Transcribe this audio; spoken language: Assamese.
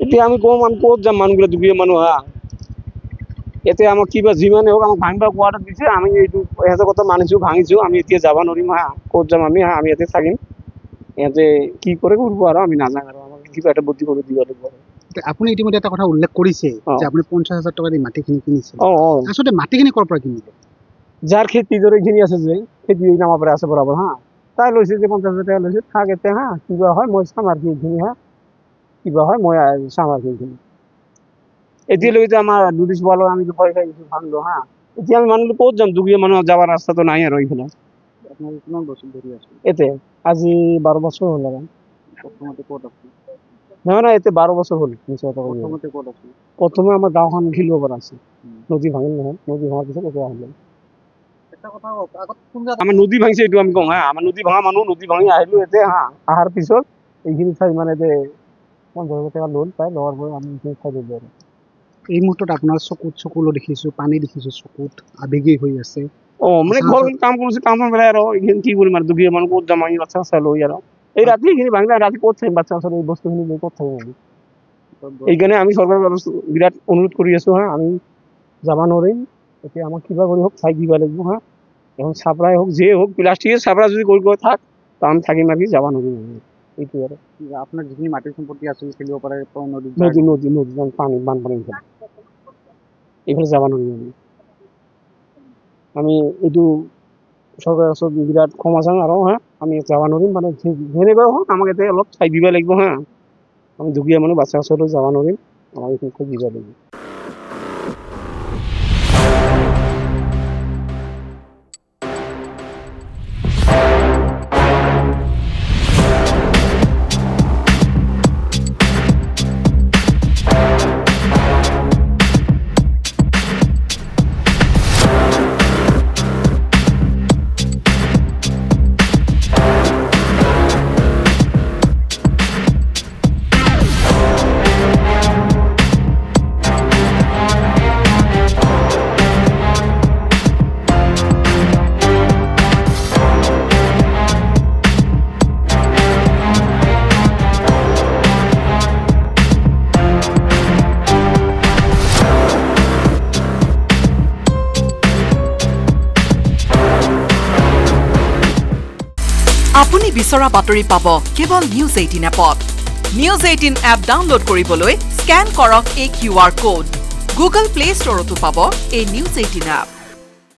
এতিয়া আমি কম আমি ক'ত যাম মানুহবিলাক দুখীয়া মানুহ হা এতিয়া আমাক কিবা যিমানে হোক আমাক ভাঙিব কোৱাটা দিছে আমি এইটো সিহঁতৰ কথা মানিছোঁ ভাঙিছোঁ আমি এতিয়া যাব নোৱাৰিম হা ক'ত যাম আমি হা আমি ইয়াতে থাকিম ইয়াতে কি কৰে কৰিব আৰু আমি নাজানো আৰু আমাক কিবা এটা বুদ্ধি কৰি দিব লাগিব আপুনি ইতিমধ্যে এটা কথা উল্লেখ কৰিছে যে আপুনি 50,000 টকা দি মাটিখিনি কিনিছে আচলতে মাটিখিনি ক'ৰ পৰা কিনিলে যাৰ খেতি দৰেখিনি আছে যে খেতি নামাৰ পৰা আছে বৰাবৰ হা তাই লৈছে যে 50,000 টকা লৈছে থাক এতিয়া হা কিবা হয় মই চাম আৰু এইখিনি হা কিবা হয় মই চাম আৰু এইখিনি এতিয়ালৈকে আমাৰ নোটিছ পোৱালৈ আমি ভয় খাইছোঁ ভাঙলো হা এতিয়া আমি মানুহ ক'ত যাম দুখীয়া মানুহ যাবৰ ৰাস্তাটো নাই আৰু এইফালে আপোনাৰ কিমান বছৰ ধৰি আছে এতে আজি 12 বছৰ হ'ল আৰু প্ৰথমতে ক'ত আছিল নহয় এতে 12 বছৰ হ'ল প্ৰথমতে ক'ত আছিল প্ৰথমে আমাৰ গাঁওখন খেলিব পৰা আছিল নদী ভাঙিল নহয় নদী ভাঙাৰ পিছত এতিয়া আহিলে এটা কথা আগত আমাৰ নদী ভাঙিছে এইটো আমি কওঁ হা আমাৰ নদী ভাঙা মানুহ নদী ভাঙি আহিলোঁ এতিয়া হা অহাৰ পিছত এইখিনি ঠাই মানে যে 50,000 টকা লোন পাই লোৱাৰ পৰা আমি এইখিনি ঠাই দিলোঁ আৰু এই মুহূৰ্তত আপোনাৰ চকুলো দেখিছোঁ পানী দেখিছোঁ চকুত আবেগিক হৈ আছে মানে ঘৰ কাম কৰিছে কাম বেলাই আৰু এইখিনি কি কৰিম আৰু দুখীয়া মানুহ ক'ত যাম আমি বাচ্চা চাচ্চা লৈ আৰু এই ৰাতি এইখিনি ভাঙিলে ৰাতি ক'ত থাকিম বাচ্চা চাচ্চা এই বস্তুখিনি লৈ ক'ত থাকিম আমি এইকাৰণে আমি চৰকাৰৰ বিৰাট অনুৰোধ কৰি আছোঁ হা আমি যাব নোৱাৰিম এতিয়া আমাক কিবা কৰি হওক চাই দিব লাগিব হা এখন চাপৰাই হওক যিয়ে হওক প্লাষ্টিকেৰ চাপৰা যদি কৰি থাক তো আমি থাকিম আৰু যাব নোৱাৰিম এইটোৱে আৰু আপোনাৰ যিখিনি মাটিৰ সম্পত্তি আছিল খেলিব পাৰে নদী নদী নদী পানী বানপানী এইফালে যাব নোৱাৰিম আমি এইটো চৰকাৰৰ ওচৰত বিৰাট ক্ষমা চাম আৰু হা আমি যাব নোৱাৰিম মানে যেনেকৈ হওক আমাক এতিয়া অলপ চাই দিব লাগিব হা আমি দুখীয়া মানুহ বাচ্চা চাচ্চা যাব নোৱাৰিম আমাক এইখিনি দিব লাগিব আপুনি বিচৰা বাতৰি পাব কেৱল নিউজ 18 এপত নিউজ 18 এপ ডাউনলোড কৰিবলৈ স্ক্যান কৰক এই QR কোড গুগল প্লে ষ্টৰতো পাব এই নিউজ 18 এপ